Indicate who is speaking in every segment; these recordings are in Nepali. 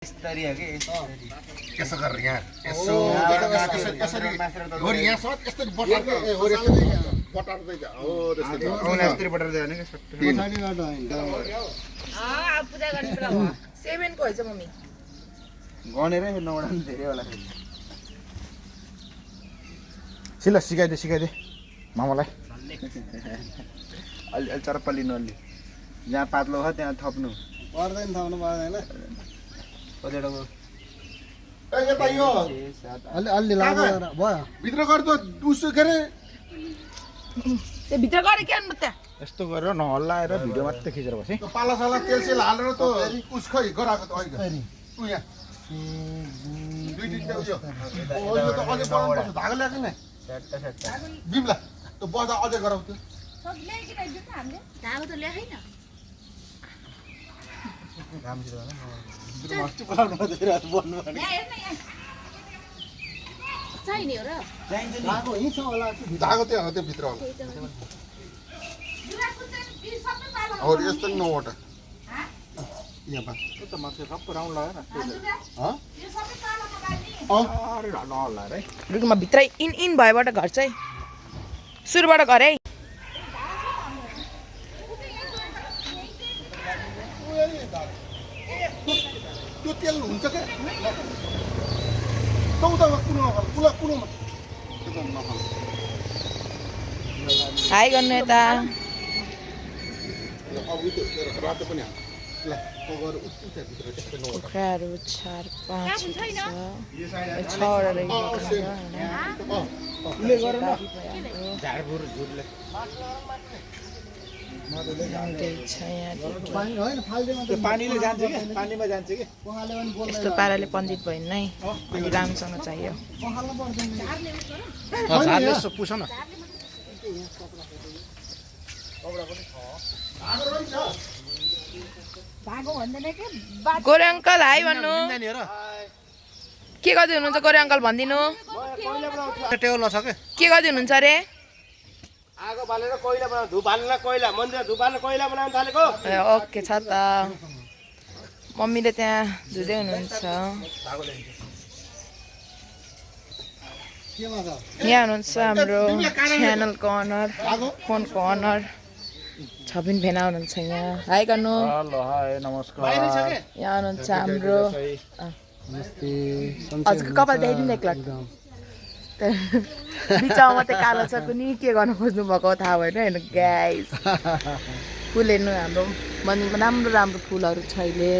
Speaker 1: Istari ya ke istari.
Speaker 2: Kesel यहाँ यसो यसरी हो यहाँ सत यस्तो बटर हो बटर चाहिँ हो त्यस्तो
Speaker 1: औना यस्तरी बटर दियो भने के सट्ट
Speaker 3: पछाडिबाट हैन
Speaker 4: अब पूजा गर्ने बेला भयो 7 को हैछ मम्मी
Speaker 1: गनेरै नउडान धेरै होला
Speaker 3: सिल सिकाइदे मामालाई
Speaker 1: अलि अलि चरप्पा लिनु अलि जहाँ पातलो छ त्यहाँ थप्नु
Speaker 3: पर्दैन थाउनु पर्दैन
Speaker 1: कतिवटा
Speaker 2: ए यता यो
Speaker 3: अलि लामो भयो
Speaker 2: भित्र गएर त उसो के रे
Speaker 4: त्यो भित्र गरे के अन्त त्यहाँ
Speaker 3: यस्तो गरेर नहल्लाएर भिडियो मात्रै खिचेर बसे
Speaker 2: पालासाला तेल सेल हालेर त उस खै गराको त अहिले उ यहाँ दुई तिनटा उयो ओ यो त अझै बनाउनु पर्छ धागो ल्याएको नि
Speaker 1: सट्टा सट्टा
Speaker 2: बिमला त्यो बजा अझै गराउ त्यो
Speaker 4: सब ल्याइकिन दिनु हामीले धागो त ल्याएन
Speaker 1: राम्रोसित भन
Speaker 3: मस्ती पलाउनु दिएर बन्नु भने
Speaker 4: यहाँ हेर्न यहाँ चाहिने हो र
Speaker 3: धागो हिँड्छ होला
Speaker 2: धागो त्यहाँ हो त्यो भित्र होला और यस्तो नि नौवटा यहाँ बा
Speaker 3: त्यो त मान्छे सबै राउन्ड लाग्यो न अरे नहल्लाएर है
Speaker 4: रुकमा भित्रै इन भएबाट घर चाहिँ सुरुबाट घर है
Speaker 2: त्यो तेल हुन्छ क्या तौदामा कुनो नखाल कुलोमा त्यो त नखाल
Speaker 4: हाई गर्नु यता
Speaker 2: अब त्यो रातो पनि हाल ल त्यो गएर उठ्छ भित्र त्यस्तो नौवटा
Speaker 4: कुखुराहरू 4 5 6वटा रहेछ
Speaker 2: ले गर न
Speaker 3: झारबुर झुरले पानी होइन फाल्दैमा त्यो पानीले जान्छ के पानीमा जान्छ के पखाले पनि बोल्छ
Speaker 4: यस्तो पाराले पण्डित भयो नै अनि राम्रोसँग चाहियो
Speaker 3: पखाल्नु पर्दैन झारले सो पुछ न
Speaker 4: गोरे अङ्कल हाई भन्नु के गर्दै हुनुहुन्छ गोरे अङ्कल भनिदिनु
Speaker 3: टेउलो छ
Speaker 4: के गर्दै हुनुहुन्छ अरे
Speaker 5: आगो बालेर कोइला बनाउँ धुप हालेर कोइला मन्दिर धुप हालेर कोइला बनाउन थालेको
Speaker 4: ए ओके छ त मम्मीले त्यहाँ धुँदै हुनुहुन्छ यहाँ हुनुहुन्छ हाम्रो च्यानलको अनर फोनको अनर छबिन भेना हुनुहुन्छ यहाँ हाई गर्नु
Speaker 3: हेलो हाय नमस्कार
Speaker 4: यहाँ हुनुहुन्छ हाम्रो
Speaker 3: नमस्ते
Speaker 4: हजुरको कपाल देखाइदिनु न एकलट बिचामा मात्रै कालो छ कुनी के गर्नु खोज्नु भएको थाहा भएन होइन गाइस फुल हेर्नु हाम्रो मन्दिरमा राम्रो राम्रो फुलहरू छ अहिले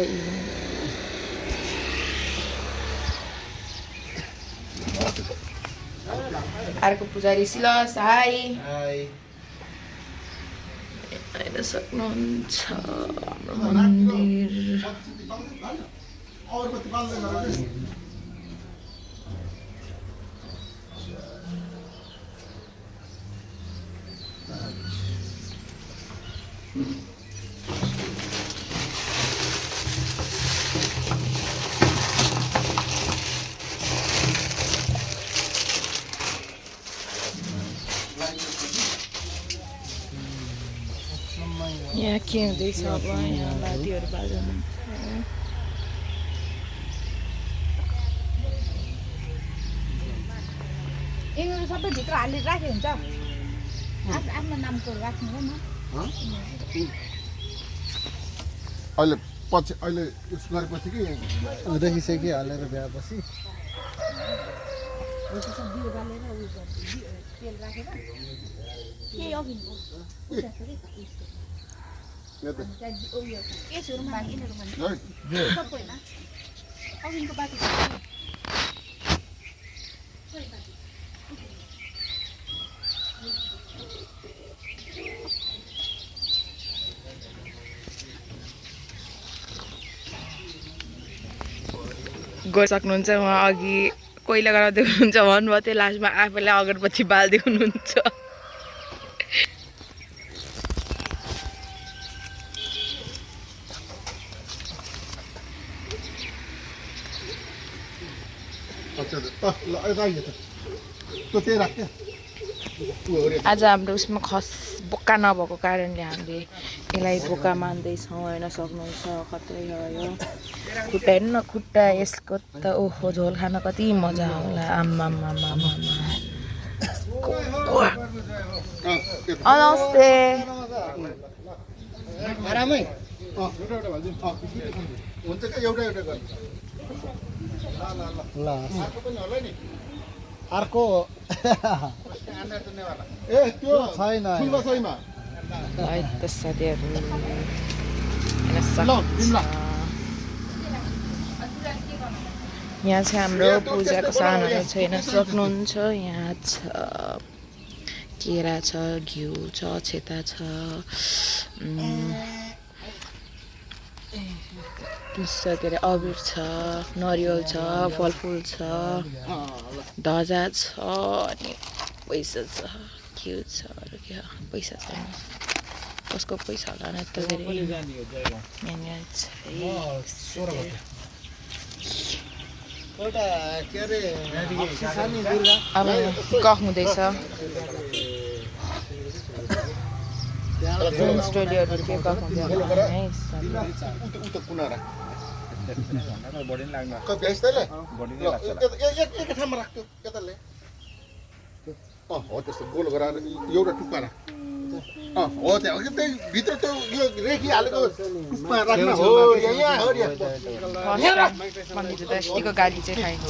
Speaker 4: अर्को पुजारी सिलस हाई हेर्न सक्नुहुन्छ हाम्रो मन्दिर
Speaker 2: अगरबत्ती बाल्दै गरेर
Speaker 4: यहाँ के हुँदैछ अब यहाँ लादीहरू बाजाउनु यिनीहरू सबै भित्र हालेर राखे हुन्छ आफ्नो नामको राख्नु हो न
Speaker 2: अहिले पछि अहिले उस गरेपछि कि
Speaker 3: देखिसक्यो हालेर भ्याएपछि
Speaker 4: गइसक्नुहुन्छ उहाँ अघि कोइला गराउँदै हुनुहुन्छ भन्नुभयो त्यो लास्टमा आफैलाई अगरबत्ती बाल्दै हुनुहुन्छ
Speaker 2: ल राख्यो त त्यो त्यही राख्यो
Speaker 4: आज हाम्रो उसमा खस बोका नभएको कारणले हामीले यसलाई बोका मान्दैछौँ होइन सक्नुहुन्छ खत्रै हो यो खुट्टा हेर्नु न खुट्टा यसको त ओहो झोल खान कति मजा होला आम्मा नमस्ते
Speaker 2: आरामै हुन्छ कि एउटा एउटा गर्नु
Speaker 3: ल अर्को
Speaker 2: ए त्यो
Speaker 3: छैन
Speaker 2: फुलबसैमा
Speaker 4: है त साथीहरू यहाँ चाहिँ हाम्रो पूजाको सामानहरू छैन सक्नुहुन्छ यहाँ छ केरा छ घिउ छ छेता छ के अरे अबिर छ नरिवल छ फलफुल छ ध्वजा छ अनि पैसा छ घिउ छ अरू के पैसा छैन कसको पैसा होला न त अब कफ हुँदैछ स्टोरीहरू के कफ हुँदैन
Speaker 2: उता कुना राख
Speaker 1: बडी नि लाग्नु
Speaker 2: खै भ्याइसले एक ठाउँमा राख्थ्यो यताले हो त्यस्तो गोल गराएर एउटा टुक्का राख हो त्यहाँ त्यही भित्र त्यो यो रेखी हालेको टुक्का राख्न हो यहाँ हो
Speaker 4: अस्तिको गाली चाहिँ खाइन्छ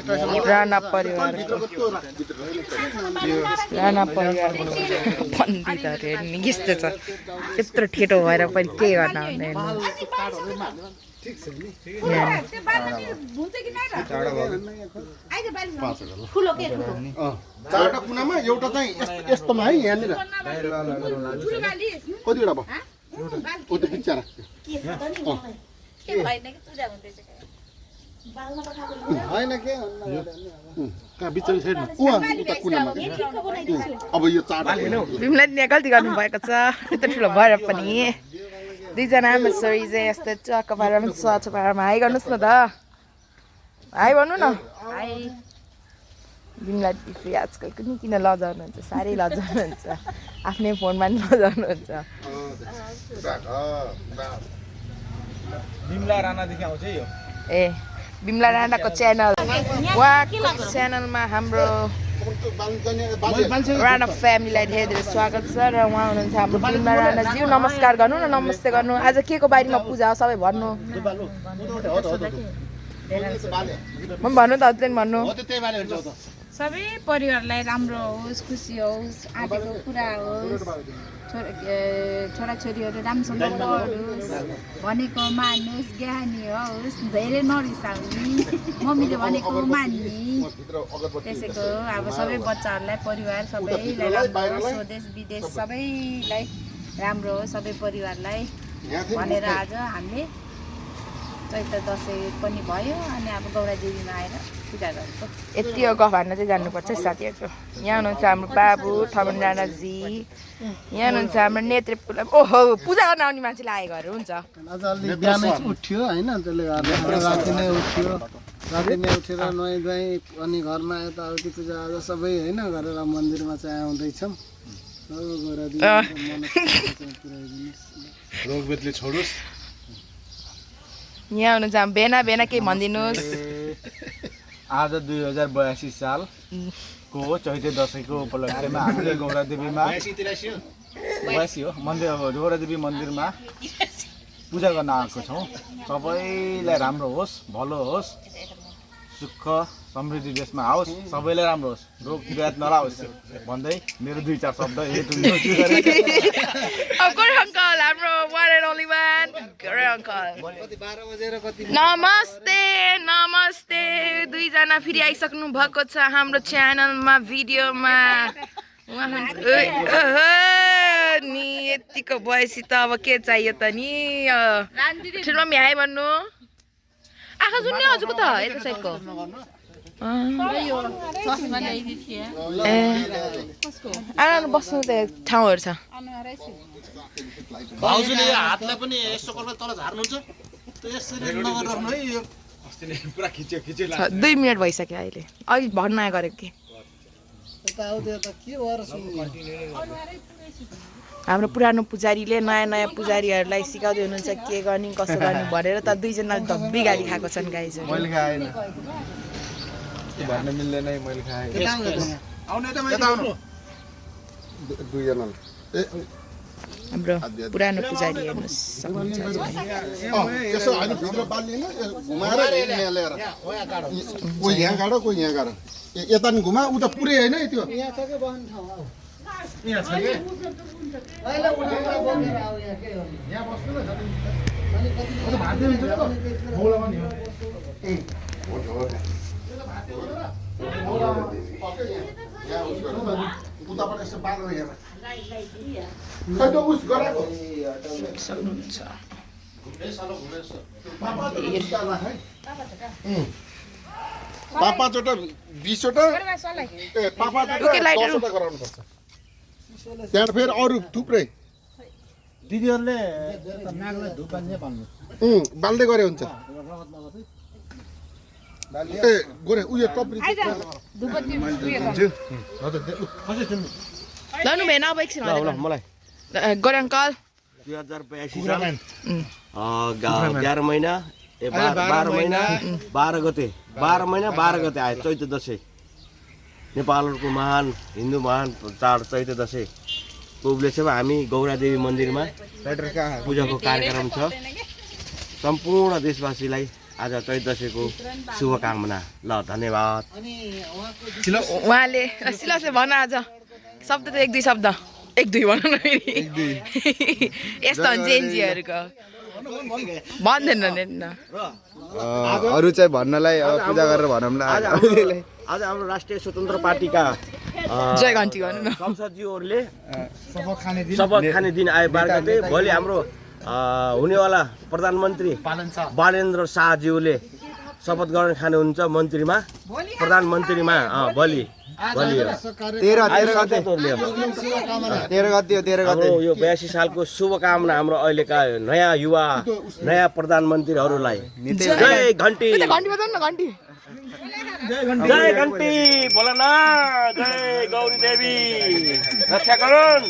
Speaker 4: हेर्नु राणा परिवार पण्डितहरू हेर्ने यस्तो छ यत्रो ठेटो भएर पनि के गर्न हुँदैन
Speaker 2: चारवटा कुनामा एउटा चाहिँ यस्तोमा है यहाँनिर कतिवटा भयो ओ त्यो बिचरा
Speaker 3: होइन के
Speaker 2: कहाँ बिचरा साइडमा उता कुनामा अब यो चारवटा
Speaker 4: बिमलाई नि गल्ती गर्नुभएको छ यत्रो ठुलो भएर पनि दुईजना आमासरी चाहिँ यस्तो चक्क पारामा स्वच्छ पारामा हाई गर्नुहोस् न त हाई भन्नु न हाई बिमलाई दिदी आजकल पनि किन लजाउनुहुन्छ साह्रै लजाउनुहुन्छ आफ्नै फोनमा नि लजाउनुहुन्छ
Speaker 1: बिमला राणादेखि आउँछ यो
Speaker 4: ए बिमला राणाको च्यानल उहाँको च्यानलमा हाम्रो राणा फ्यामिलीलाई धेरै धेरै स्वागत छ र उहाँ हुनुहुन्छ हाम्रो बिमला राणाज्यू नमस्कार गर्नु न नमस्ते गर्नु आज के को बारेमा पूजा हो सबै भन्नु भन्नु त अझै भन्नु
Speaker 6: सबै परिवारलाई राम्रो होस् खुसी होस् आँटेको कुरा होस् छोराछोरीहरू राम्रोसँग पढोस् भनेको मान्नुहोस् ज्ञानी होस् धेरै नरिसाउने मम्मीले भनेको मान्ने त्यसैको अब सबै बच्चाहरूलाई परिवार सबैलाई राम्रो होस् स्वदेश विदेश सबैलाई राम्रो होस् सबै परिवारलाई भनेर आज हामीले चैत्र दसैँ पनि भयो अनि अब गौडा देवीमा आएर पूजा गरेको
Speaker 4: यति हो गफ हान्न चाहिँ जानुपर्छ साथीहरू यहाँ हुनुहुन्छ हाम्रो बाबु थमन राणाजी यहाँ हुनुहुन्छ हाम्रो नेत्री ओहो पूजा गर्न आउने मान्छेलाई आएको घर हुन्छ
Speaker 3: आज अलि बिहानै उठ्यो होइन त्यसले गर्दा राति नै उठ्यो राति नै उठेर नुहाइ धुवाइ अनि घरमा यताउति पूजा आज सबै होइन गरेर मन्दिरमा चाहिँ आउँदैछौँ
Speaker 2: रोगवेदले छोडोस्
Speaker 4: यहाँ हुनुहुन्छ हाम्रो बेना बेना केही भनिदिनुहोस्
Speaker 1: आज 2082 सालको चैते दसैँको उपलक्ष्यमा हामीले गौरादेवीमा 82 हो मन्दिर गौरादेवी मन्दिरमा पूजा गर्न आएको छौँ सबैलाई राम्रो होस् भलो होस् सुख समृद्धि देशमा आओस् सबैलाई राम्रो होस् रोग व्याध नलाओस् भन्दै मेरो 2-4 शब्द
Speaker 4: अङ्कल हाम्रो one and only one uncle नमस्ते नमस्ते दुईजना फेरि आइसक्नु भएको छ हाम्रो च्यानलमा भिडियोमा नि यतिको बयसी त अब के चाहियो त नि ठुलो म्याए भन्नु आँखा सुन्ने हजुरको त यता साइडको आराम बस्नु त ठाउँहरू छ
Speaker 5: भाउजूले यो हातलाई पनि यसो गरेर तल झार्नुहुन्छ त्यो यसरी नगरिराख्नु है यो
Speaker 4: 2 मिनट भइसक्यो अहिले अघि भन्न गरेको कि
Speaker 3: यताउति त के भएर सुन्ने
Speaker 4: हाम्रो पुरानो पुजारीले नयाँ नयाँ पुजारीहरूलाई सिकाउँदै हुनुहुन्छ के गर्ने कसो गर्ने भनेर त 2 जनाले धब्बी गाली खाएको छन् गाइजहरू
Speaker 1: मैले खाएन भन्न मिल्दैन मैले खाएँ
Speaker 2: दुईजना
Speaker 4: हाम्रो पुरानो पुजारी हेर्नुहोस् सक्नुहुन्छ
Speaker 2: त्यसो होइन भित्र बालिएन घुमाएर यहाँ ल्याएर कोही यहाँ गाडो कोही यहाँ गाडो यता नि घुमा उता पुरै होइन त्यो
Speaker 3: यहाँ छ के बस्ने ठाउँ आऊ यहाँ छ के अहिले उठाएर बोकेर आऊ यहाँ के गर्ने यहाँ बस्नु न अनि कति भात दिन्छ त बोलामा नि
Speaker 2: उताबाट यसो बाँधेर हेर खै त उस गराएको
Speaker 4: सक्नुहुन्छ
Speaker 2: पाँचवटा 20वटा ए पाँचवटा गराउनुपर्छ त्यहाँ फेरि अरू थुप्रै
Speaker 1: दिदीहरूले नागलाई धुप बाल्ने भन्नु
Speaker 2: बाल्दै गरे हुन्छ ए गोरे उयो टप्री
Speaker 4: लानु भएन अब एकछिन
Speaker 5: मलाई
Speaker 4: गोरे अङ्कल
Speaker 5: 2082 साल 11 महिना 12 महिना 12 गते 12 महिना 12 गते आयो चैते दशैं नेपालको महान हिन्दू महान चाड चैते दशैं को उपलक्ष्यमा हामी गौरादेवी मन्दिरमा पूजाको कार्यक्रम छ सम्पूर्ण देशवासीलाई आज चैते दशैंको शुभकामना ल धन्यवाद
Speaker 4: उहाँले सिलासे भन आज शब्द त 1-2 शब्द 1-2 भन न फेरि यस्तो हुन्छ एनजिओहरूको भन्दैन नि
Speaker 1: अरू चाहिँ भन्नलाई पूजा गरेर भनौँ न
Speaker 5: आज हाम्रो राष्ट्रिय स्वतन्त्र पार्टीका
Speaker 4: जय घन्टी गर्नु न
Speaker 5: संसदज्यूहरूले शपथ खाने दिन आए 12 गते भोलि हाम्रो हुनेवाला प्रधानमन्त्री बालेन्द्र शाहज्यूले शपथ गर्न खानुहुन्छ मन्त्रीमा प्रधानमन्त्रीमा भोलि
Speaker 1: 13 गते
Speaker 5: हाम्रो यो 82 सालको शुभकामना हाम्रो अहिलेका नयाँ युवा नयाँ प्रधानमन्त्रीहरूलाई जय घन्टी
Speaker 4: घन्टी बजाउनु न घन्टी
Speaker 5: जय घन्टी बोला न जय गौरी देवी रक्षा गरून्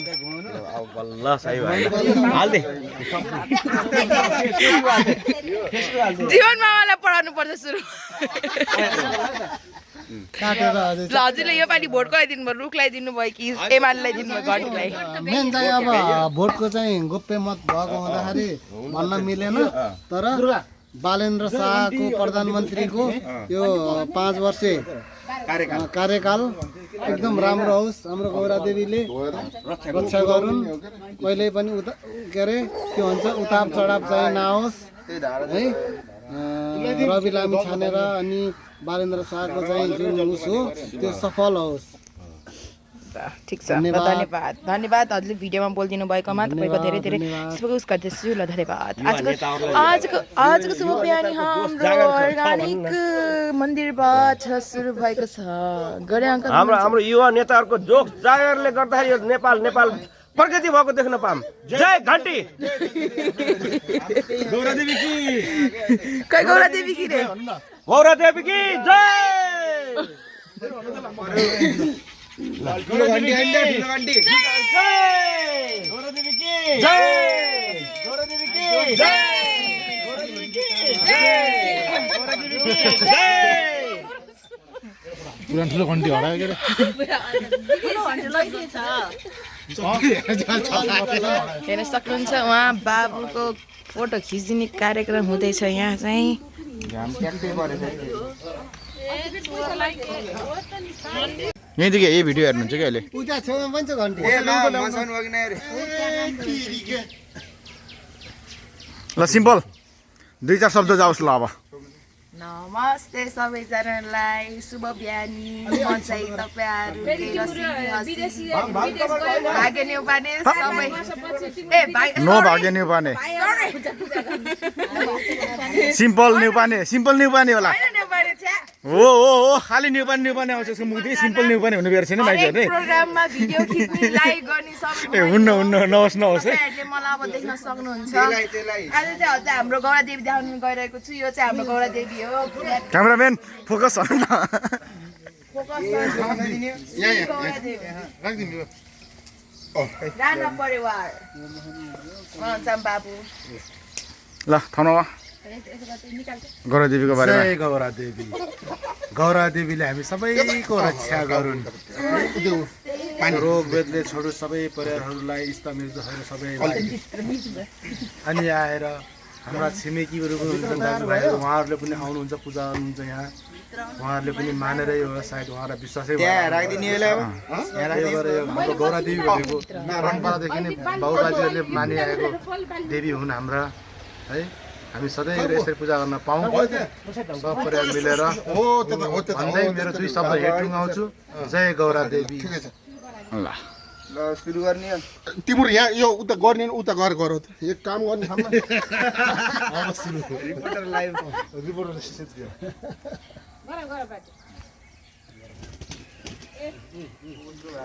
Speaker 5: बल्ल सही भयो हाल्दे
Speaker 4: जीवनमा मलाई पढाउनु पर्छ सुरु
Speaker 3: काटेर
Speaker 4: ल हजुरले योपालि भोट कसलाई दिनुभयो रुखलाई दिनुभयो कि एमालेलाई दिनुभयो घन्टीलाई
Speaker 3: मेन चाहिँ अब भोटको चाहिँ गोप्य मत भएको हुँदाखेरि भन्न मिलेन तर बालेन्द्र शाहको प्रधानमन्त्रीको यो 5 वर्षे कार्यकाल एकदम राम्रो होस् हाम्रो गौरादेवीले रक्षा गरून् कहिले पनि के अरे के भन्छ उताप चढाप चाहिँ नहोस् है रवि लामी छानेर अनि बालेन्द्र शाहको चाहिँ जुन उस हो त्यो सफल होस्
Speaker 4: ठिक छ धन्यवाद धन्यवाद हजुरले भिडियोमा बोलिदिनु भएकोमा तपाईँको धेरै धेरै उस गर्दैछु ल धन्यवाद आजको शुभ बिहानी हाम्रो अर्गानिक मन्दिरबाट सुरु भएको छ गरे अङ्कल
Speaker 5: हाम्रो युवा नेताहरूको जोग जागरले गर्दाखेरि यो नेपाल प्रगति भएको देख्न पाम जय घन्टी गौरादेवी की
Speaker 4: गौरादेवी की रे
Speaker 5: गौरादेवी की जय
Speaker 1: घन्टी
Speaker 5: गौरादेवी की जय गौरादेवी की जय गौरादेवी की जय गौरादेवी की जय
Speaker 1: पुरानो ठुलो घन्टी हरायो के
Speaker 4: हेर्न सक्नुहुन्छ उहाँ बाबुको फोटो खिचिदिने कार्यक्रम हुँदैछ यहाँ चाहिँ
Speaker 1: यहीँदेखि यही भिडियो हेर्नुहुन्छ कि अहिले
Speaker 3: पूजा छेउमा पनि छ घन्टी
Speaker 1: ल सिम्पल 2-4 शब्द जाओस् ल अब
Speaker 4: नमस्ते सबैजनालाई शुभ बिहानी म चाहिँ तपाईँहरू भाग्य न्यौपाने सबै
Speaker 1: नो भाग्य न्युपाने सिम्पल न्युपाने होला
Speaker 4: न्यौपाने
Speaker 1: हो खालि न्युपाने आउँछ यसको मुख त्यही सिम्पल न्युपाने हुनु बेर छैन मान्छेहरू है
Speaker 4: प्रोग्राममा भिडियो खिच्ने लाइक गर्ने
Speaker 1: ए हुन्न नहोस् है
Speaker 4: तपाईँहरूले मलाई अब देख्न सक्नुहुन्छ आज चाहिँ हाम्रो गौरा देवी देखाउन गइरहेको छु यो चाहिँ हाम्रो गौरा देवी हो
Speaker 1: क्यामेराम्यान फोकस गर्नु न
Speaker 4: राणा परिवार बाबु
Speaker 1: ल थाहा गौरा देवीको बारेमा
Speaker 3: जय गौरा देवी गौरा देवीले हामी सबैको रक्षा गरून् रोग वेदले छोडु सबै परिवारहरूलाई इष्टमित्रहरू सबैलाई अनि आएर हाम्रा छिमेकीहरू हुनुहुन्छ दाजुभाइहरू उहाँहरूले पनि आउनुहुन्छ पूजा गर्नुहुन्छ यहाँ उहाँहरूले पनि मानेर यो सायद उहाँलाई विश्वासै हाम्रो गौरा देवी भनेको परम्परादेखि नै बाबुबाजेहरूले मानिआएको देवी हुन् हाम्रा है हामी सधैँ यसरी पूजा गर्न पाऊँ सब परिवार मिलेर भन्दै मेरो 2 शब्द हेड टुङ्गाउँछु जय गौरा देवी
Speaker 1: ल
Speaker 2: सुरु गर्ने तिम्रो यहाँ यो उता गर्ने उता गर एक काम गर्ने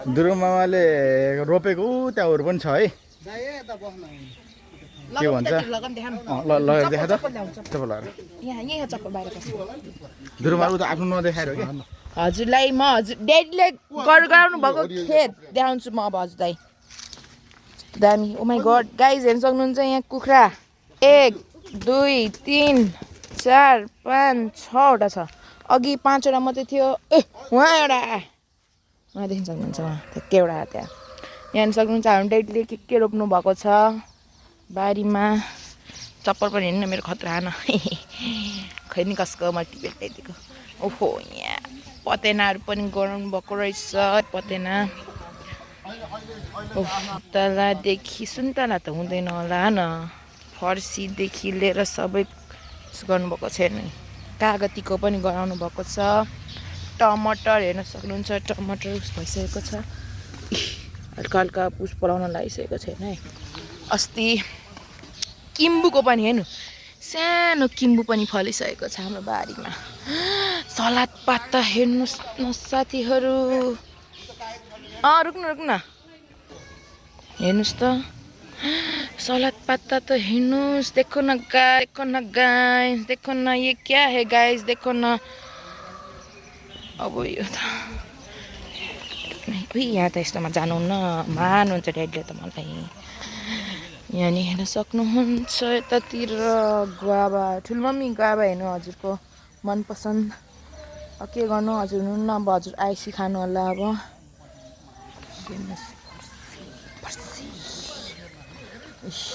Speaker 1: दुर्गा मामाले रोपेको त्यहाँहरू पनि छ है के भन्छ ल देखा त चप्पल लगाएर
Speaker 4: यहाँ चप्पल बाहिर
Speaker 1: दुर्गा मामा त आफ्नो नदेखाएर के
Speaker 4: हजुरलाई म ड्याडीले गराउनु भएको खेत देखाउँछु म अब हजुरलाई दामी ओ माई गड गाइज हेर्न सक्नुहुन्छ यहाँ कुखुरा 1 2 3 4 5 6वटा छ अघि 5वटा मात्रै थियो ए उहाँ एउटा उहाँ देख्न सक्नुहुन्छ उहाँ एउटा त्यहाँ यहाँ हेर्न सक्नुहुन्छ हाम्रो ड्याडीले के रोप्नु भएको छ बारीमा चप्पल पनि हेर्नु मेरो खतरा न खै नि कसको म टिपेट ल्याइदिएको ओहो यहाँ पतेनाहरू पनि गराउनु भएको रहेछ पतेना सुन्तलादेखि सुन्तला त हुँदैन होला न फर्सीदेखि लिएर सबै गर्नुभएको छ हेर्नु कागतीको पनि गराउनु भएको छ टमाटर हेर्न सक्नुहुन्छ टमाटर उस भइसकेको छ हल्का हल्का पुस पलाउन लागिसकेको छ हेर्नु है अस्ति किम्बुको पनि हेर्नु सानो किम्बु पनि फलिसकेको छ हाम्रो बारीमा सलाद पात त हेर्नुहोस् न साथीहरू रुक्नु हेर्नुहोस् त सलाद पत्ता तो हिन्नूस देखो ना गाइस देखो ना ये क्या है गाइस देखो ना अब यो त यहाँ त यस्तोमा जानुहुन्न मान्नुहुन्छ ड्याडीले त मलाई यहाँ नि हेर्न सक्नुहुन्छ यतातिर गुवाबा ठुलमम्मी गुवाबा हेर्नु हजुरको मनपसन्द के गर्नु हजुर हुनुहुन्न अब हजुर आइसी खानु होला अब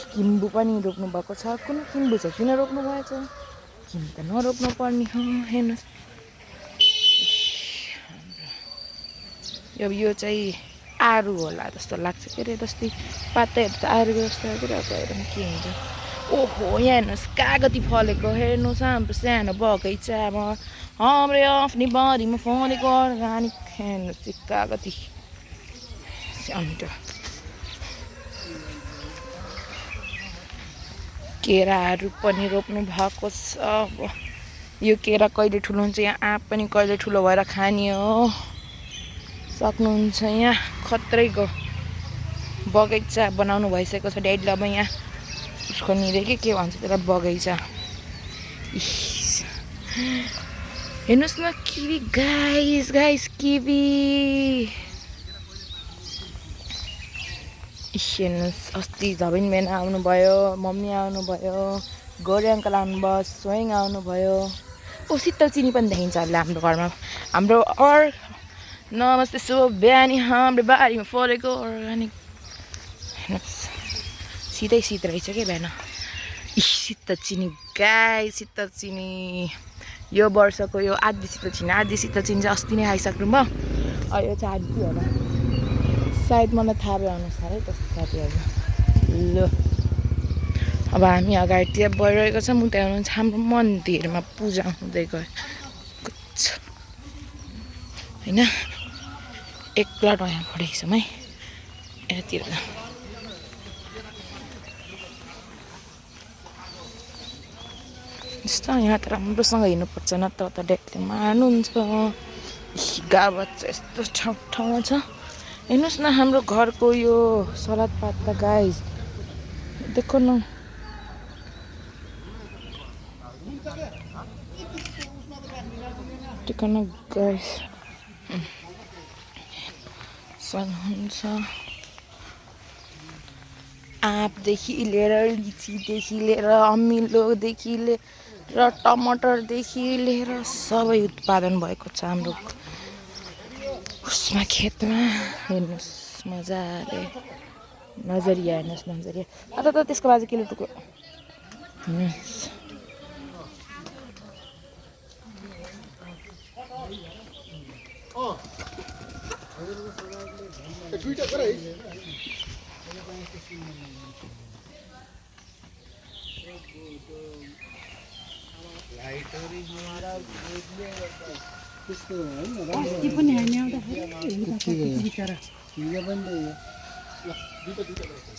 Speaker 4: किम्बु पनि रोप्नु भएको छ कुन किम्बु छ किन रोप्नु भएछ किम्बु त नरोप्नु पर्ने हो हेर्नुहोस् यो चाहिँ आरु होला जस्तो लाग्छ के अरे जस्तै पातैहरू त आरु जस्तो लागिरहेको हेरौँ के हुन्छ ओहो यहाँ हेर्नुहोस् कागती फलेको हेर्नुहोस् हाम्रो सानो बगैँचामा हाम्रो आफ्नै बारीमा फलेको अर्गानिक हेर्नुहोस् कागती अन्त केराहरू पनि रोप्नु भएको छ अब यो केरा कहिले ठुलो हुन्छ यहाँ आँप पनि कहिले ठुलो भएर खाने हो सक्नुहुन्छ यहाँ खत्रैको बगैँचा बनाउनु भइसकेको छ ड्याडीले अब यहाँ उसको निरे के भन्छ त्यसलाई बगैँचा हेर्नुहोस् न किवी गाइस किवी हेर्नुहोस् अस्ति झबिन मेन आउनुभयो मम्मी आउनुभयो गौरी अङ्कल आउनुभयो स्वयं आउनुभयो ओ शीतल चिनी पनि देखिन्छ अहिले हाम्रो घरमा हाम्रो नमस्ते शुभ बिहानी हाम्रो बारीमा फलेको अर्ग्यानिक हेर्नुहोस् सिधै शीत रहेछ क्या बिहान शीतल चिनी गाई शीतल चिनी यो वर्षको यो आधी शीतल चिनी चाहिँ अस्ति नै खाइसक्नु भयो यो चाहिँ आधी होला सायद मलाई थाहा भए अनुसार है त साथीहरू ल अब हामी अगाडितिर बढिरहेको छ म त्यहाँ हुनुहुन्छ हाम्रो मन्दिरमा पूजा हुँदै गएको छ होइन एक्ला नयाँ पढेको छौँ है यतातिर यस्तो यहाँ त राम्रोसँग हिँड्नुपर्छ न त ड्याडले मार्नुहुन्छ गाउँ बच्चा यस्तो ठाउँमा छ हेर्नुहोस् न हाम्रो घरको यो सलाद पात त गाइस देखो न देखो न गाइस हुन्छ आँपदेखि लिएर लिचीदेखि लिएर अमिलोदेखि लिएर टमाटरदेखि लिएर सबै उत्पादन भएको छ हाम्रो उसमा खेतमा हेर्नुहोस् मजाले नजरिया हेर्नुहोस् नजरिया त त्यसको बाजु किलो टुक्रो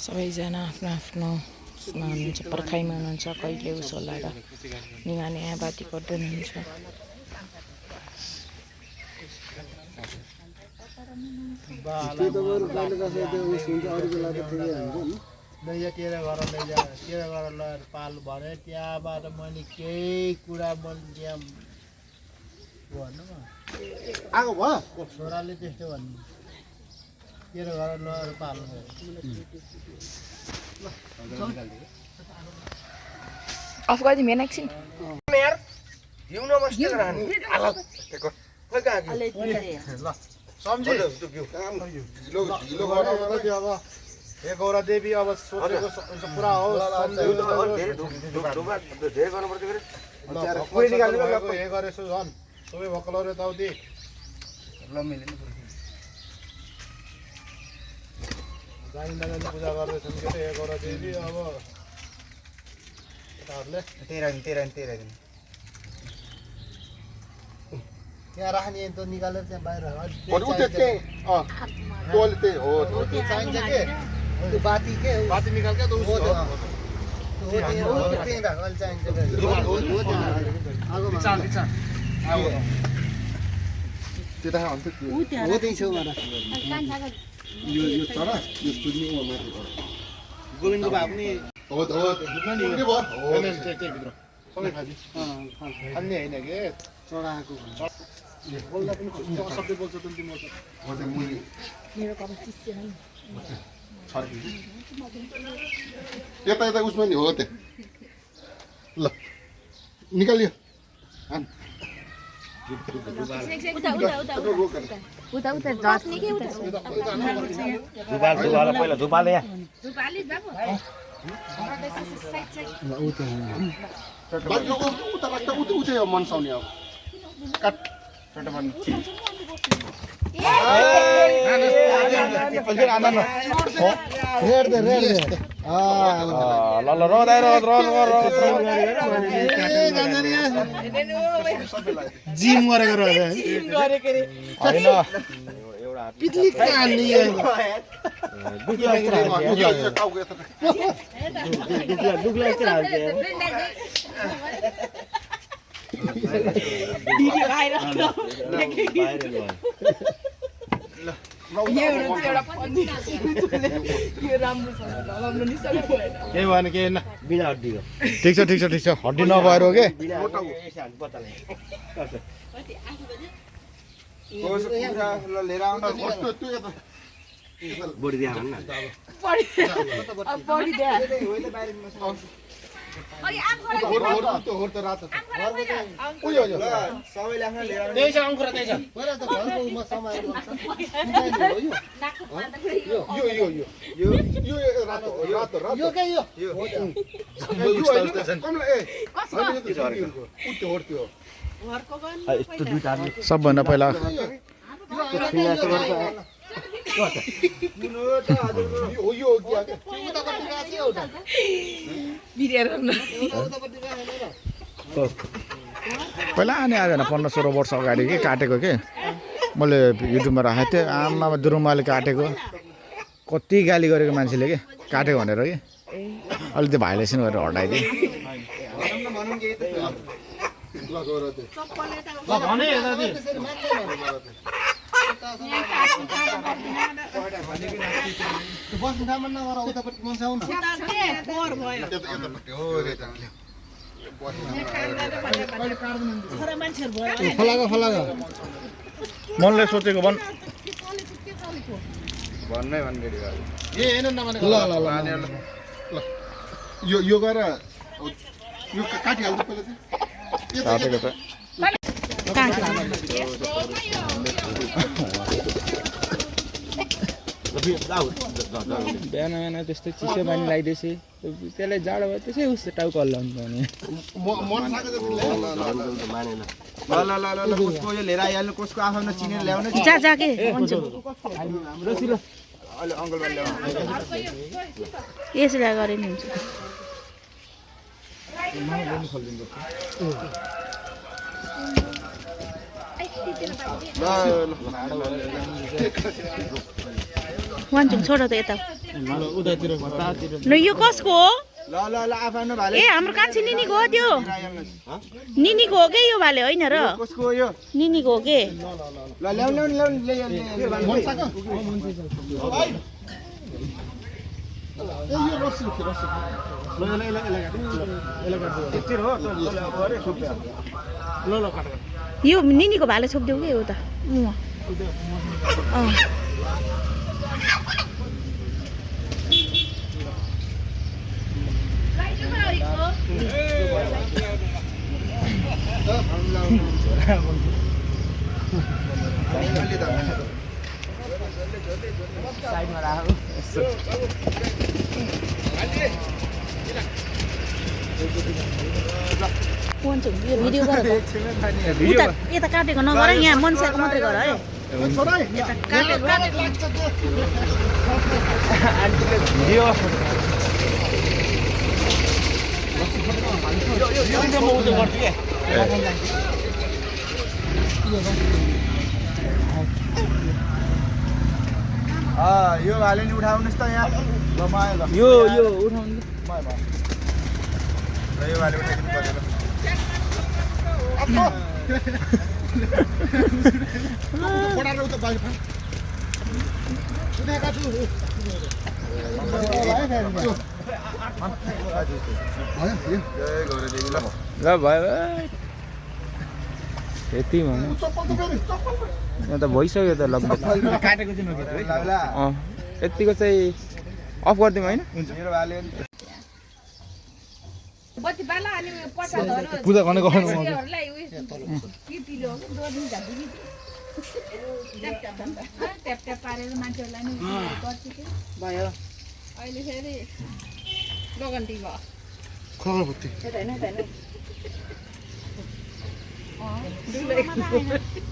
Speaker 4: सबैजना आफ्नो आफ्नो उसमा हुनुहुन्छ पर्खाइमा हुनुहुन्छ कहिले उसो होला निमाने बाटी गर्दै हुनुहुन्छ
Speaker 3: पाल भरे त्यहाँबाट मैले केही कुरा मैले आएको भयो छोराले त्यस्तो भन्नु तेरो घर लगेर पाल्नु
Speaker 4: अफ गरिदिउँ हेर्न एकछिन
Speaker 3: गौरा देवी अब सोचेको पुरा होस् गरेछु झन् सबै भक्कलहरू यताउति जानी नजानी पूजा गर्दैछन् के अरे गौरा देवी अब तेह्र दिन त्यहाँ राख्ने त निकालेर त्यहाँ बाहिर चाहिन्छ के त्यो बाती के बाती निकाल के गोविन्दको भाग नि अन्य होइन के चढाएको बोल्दा पनि शब्द बोल्छ त
Speaker 2: यता यता उसमा नि हो त्यो ल निकालियो
Speaker 5: पहिला धुपाले
Speaker 2: उता राख्दा उतै मनसाउने अब काट
Speaker 3: जिम गरेको ठिक छ हड्डी नभएर हो के सबभन्दा पहिला पहिला अनि आएन 15-16 वर्ष अगाडि के काटेको के मैले युट्युबमा राखेको थिएँ आमा दुरुमाले काटेको कति गाली गरेको मान्छेले के काटेको भनेर के अहिले त्यो भाइलेसन गरेर हटाइदिएँ
Speaker 2: ल गएर त्यो
Speaker 3: बस्नु ठाउँमा नगर उतापट्टि मान्छे आउनु फलागा
Speaker 1: मनले सोचेको भन्
Speaker 2: भन्नै भन्ने
Speaker 3: ए हेर्नु नभनेको ल ल ल
Speaker 2: यो गएर यो काटिहाल्छ पहिला चाहिँ
Speaker 1: काटेको त
Speaker 7: बिहान बिहान त्यस्तै चिसो पानी लगाइदिएछ त्यसलाई जाडो भयो त्यसै उस टाउको हल्लाउनु पर्ने
Speaker 5: मानेन
Speaker 1: ल ल ल ल कसको यो लिएर आइहाल्नु कसको आफ्नो चिनेर ल्याउनु
Speaker 4: जा जा के हुन्छ
Speaker 1: अहिले अङ्कलबाट ल्याउनु
Speaker 4: यसरी गरे नि हुन्छ वान्चुङ छोड त यता ल यो कसको हो
Speaker 1: ल ल ल आफ्नो भाले
Speaker 4: ए हाम्रो कान्छी निनीको हो त्यो निनीको हो के यो भाले होइन र
Speaker 1: कसको हो यो
Speaker 4: निनीको हो के
Speaker 1: ल
Speaker 4: यो निनीको भाले छोपिदेऊ के हो त
Speaker 1: साइडमा राख
Speaker 4: यो भिडियो गर उता यता काटेको नगर यहाँ मन्साको मात्रै गर है यता काटेको
Speaker 1: भिडियो यो भाले नि उठाउनुहोस् त यहाँ ल माया ल
Speaker 7: यो उठाउनु
Speaker 1: यो भाले उठाइदिनु पर्यो
Speaker 2: पढाएर उता बाहिर फाल उठाएका छु
Speaker 7: ल भयो यति भन्नु यहाँ त भइसक्यो त लगभग
Speaker 1: काटेको चाहिँ नखेत है
Speaker 7: यतिको चाहिँ अफ गरिदिउँ होइन
Speaker 1: मेरो भाले
Speaker 7: पूजा गर्ने गर्नु
Speaker 4: भयो
Speaker 6: अहिले फेरि गगन्ती भयो
Speaker 2: खगरपत्ती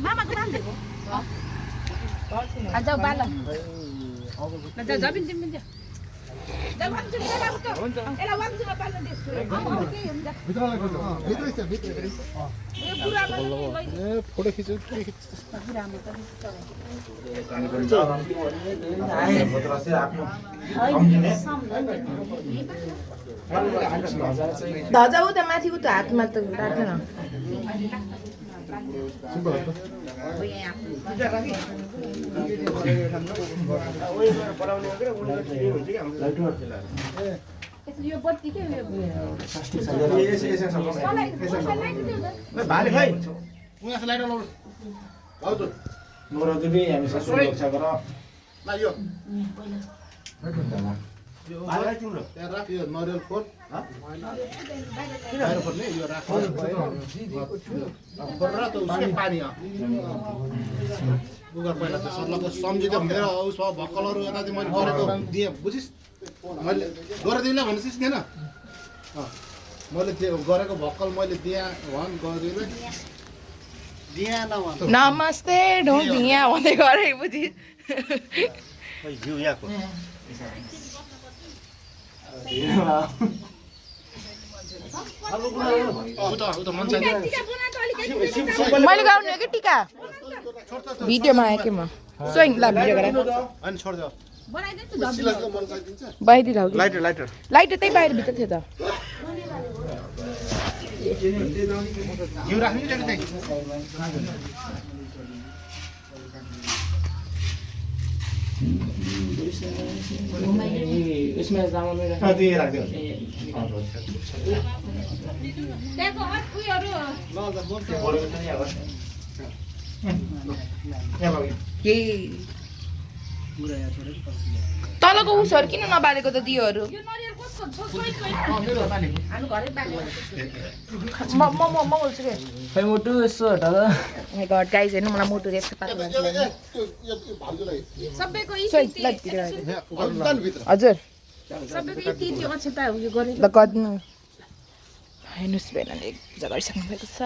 Speaker 6: मामाको नाम दिएको जाऊ बाल जाऊ जबिन तिमी जाऊ
Speaker 2: फोटो खिच्यो
Speaker 4: धजा उता माथि उता हातमा त राख्दैन
Speaker 6: यो बत्ती के
Speaker 1: भाले खै
Speaker 2: उहाँ लाइट लाउनु हजुर
Speaker 1: मोरो दुबी हामी सुरक्षा गर
Speaker 2: ल यो
Speaker 1: भाले तिम्रो
Speaker 2: त्यहाँ राख यो नरियल फोन बाहिर पर्ने यो राख र त उसकै पानी उगर पहिला त सर्लको सम्झिँदा मेरो उस भक्कलहरू यता चाहिँ मैले गरेको दिएँ बुझिस् मैले गरिदिउँला भनेपछि थिएन मैले त्यो गरेको भक्कल मैले दिएँ भन् गरिदिउँला
Speaker 3: दिया नभन
Speaker 4: नमस्ते ढोङ्गिया भन्दै गरे बुझी
Speaker 5: जिउ यहाँको
Speaker 2: उता मान्छे
Speaker 4: मैले गाउने हो कि टिका भिडियोमा आयो कि म स्वयं ल भिडियो गराएर
Speaker 2: अनि छोड्दै
Speaker 4: बाहिर लाउ
Speaker 1: लाइटर लाइटर
Speaker 4: लाइट त्यही बाहिर भित्र थियो त
Speaker 2: घिउ राख्नु नि त्यही
Speaker 7: यसमा चामल
Speaker 2: त्यही राख्दियो
Speaker 6: त्यहाँको उयोहरू
Speaker 4: तलको उसहरू किन नबालेको त दियोहरू
Speaker 6: यो नरिवल कसको
Speaker 4: म बोल्छु के
Speaker 7: खै मुटु यसो हटा त
Speaker 4: गड गाइज हेर्नु मलाई मुटु यस्तो पाएको
Speaker 2: भाउजूलाई
Speaker 6: सबैको
Speaker 4: हजुर
Speaker 6: सबैको यति यति अक्षता उयो गरे
Speaker 4: ल गर्नु हेर्नुहोस् बेलाले पूजा गरिसक्नु भएको छ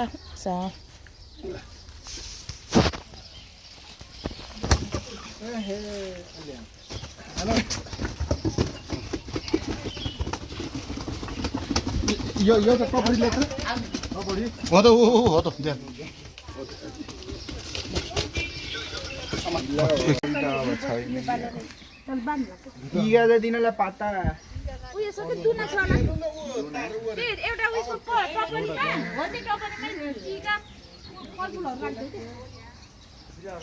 Speaker 2: यो त कपडी ल्याएको हो त हो त त्यहाँ
Speaker 7: दिनलाई पाता
Speaker 6: उयो सबै दुना छ न फेरि एउटा उयसको टपरीमा हो त्यो टपरीमै टीका फलफुलहरू राख्दै थियो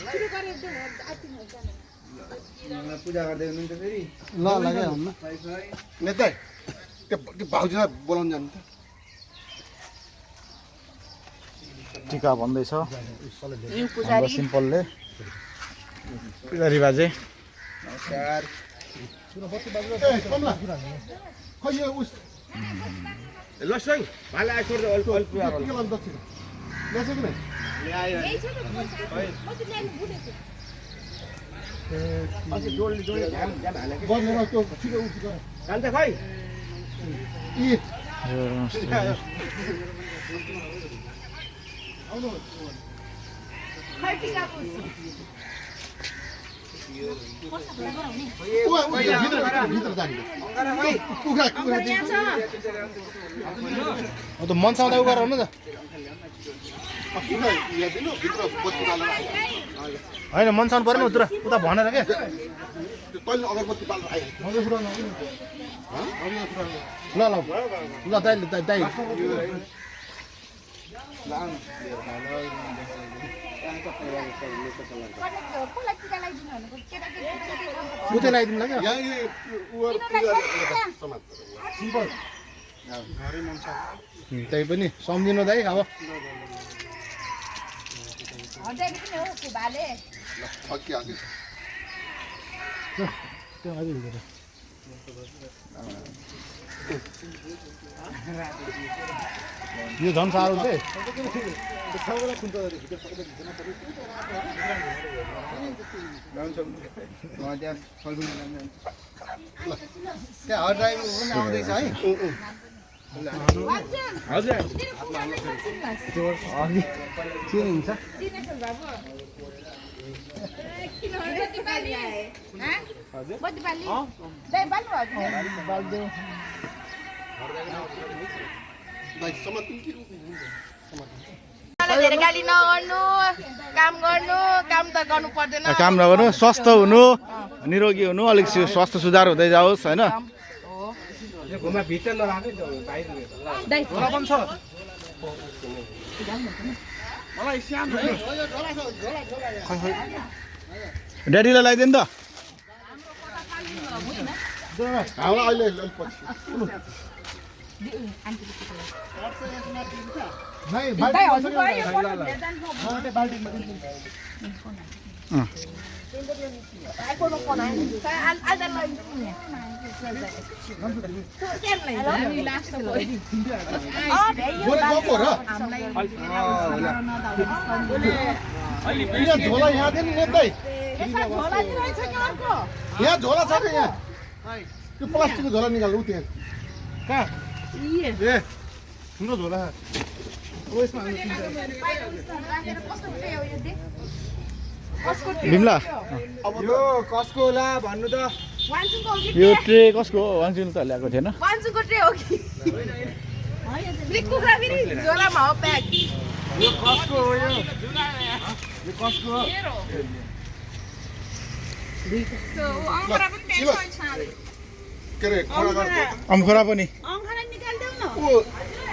Speaker 6: सुरु गरेर
Speaker 7: पूजा गर्दै हुनुहुन्छ फेरि
Speaker 3: ल लाग्यो हुन्न
Speaker 2: नेता त्यो भाउजूलाई बोलाउनु जानु त
Speaker 1: टिका भन्दैछ
Speaker 4: पुजारी
Speaker 1: सिम्पलले पुजारी बाजे
Speaker 2: कमला खै यो उस
Speaker 5: ल सही भाले आइसक्यो अल्प अल्प
Speaker 2: के गर्नु दक्षिण ल्याएको कि नै
Speaker 6: यही छ त म त ल्याउनु भुलेछु
Speaker 2: गर्नेमा त्यो छिटो उस गर
Speaker 5: जान्छ खै
Speaker 2: यी
Speaker 6: खै टीका
Speaker 2: भित्र जाने कुखुरा कुखुरा
Speaker 6: यहाँ छ
Speaker 3: त मनसाउँदा उ गराउनु त
Speaker 2: कुखुरा यहाँ दिनु भित्र बत्ती बालेर आयो
Speaker 3: होइन मनसाउनु पऱ्यो नि उता भनेर के
Speaker 2: त्यो तैँले अगरबत्ती बालेर आयो
Speaker 3: ल दाइ दाइ
Speaker 6: कसलाई टीका लगाइदिनु भनेको केटाकेटी
Speaker 3: उतै लगाइदिनु लाग्यो
Speaker 2: यहाँ सिम्पल
Speaker 3: त्यही पनि सम्झिनु दाइ अब
Speaker 6: हजारी किन हो भाले
Speaker 2: फर्किहाल्यो
Speaker 3: यो झन् साह्रो चाहिँ त्यहाँ हर ड्राइभर पनि आउँदैछ है
Speaker 5: हजुर
Speaker 3: चिनिन्छ
Speaker 4: धेरै गाली नगर्नु काम गर्नु काम त गर्नु पर्दैन
Speaker 1: काम नगर्नु स्वस्थ हुनु निरोगी हुनु अलिक स्वास्थ्य सुधार हुँदै जाओस् होइन ड्याडीलाई लगाइदिनु त
Speaker 2: अहिले पछि झोला यहाँ थियो नि नेत्दै यहाँ झोला छ कि यहाँ त्यो प्लास्टिकको झोला निकाल्नु त्यहाँ कहाँ ए ठुलो झोला
Speaker 1: बिमला
Speaker 7: यो कसको होला भन्नु त
Speaker 1: यो ट्रे कसको हो वाङचुङ त ल्याएको थिएन
Speaker 4: वान्चुको ट्रे हो कि कुखुरा फेरि झोलामा हो प्याक
Speaker 7: यो कसको हो यो कसको हो
Speaker 2: के अरे
Speaker 1: अम्खरा पनि
Speaker 6: अङ्खरा निकालिदेऊ न
Speaker 2: ऊ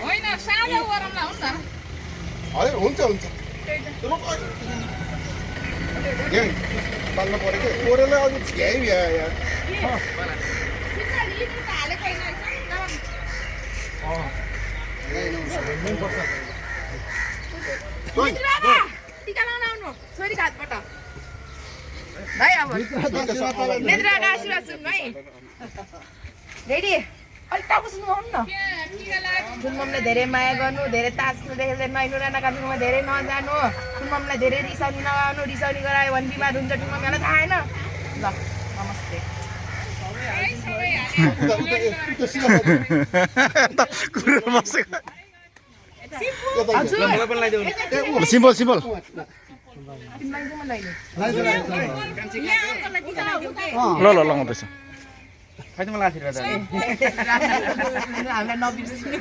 Speaker 6: होइन सानो
Speaker 2: होइन हुन्छ हुन्छ यहाँ पाल्नु पऱ्यो क्या कोरेलाई अलिक भ्याइ
Speaker 4: टिका लाउन आउनु छोरी घाटबाट भाइ अब नेत्राको आशीर्वाद सुन्नु है रेडी अलिक टाउको सुन्नु आउनु न जुनममले धेरै माया गर्नु धेरै तास खेल्दै नैनु राना काजुमा धेरै नजानु जुनममलाई धेरै रिसाउनी नगाउनु रिसाउनी गरायो भने बिमार हुन्छ जुनममलाई थाहा छैन ल नमस्ते
Speaker 1: सिम्पल सिम्पल ल ल लगाउँदैछ
Speaker 7: खाइदिनु मलाई आशीर्वाद
Speaker 4: हामीलाई नबिर्सिनु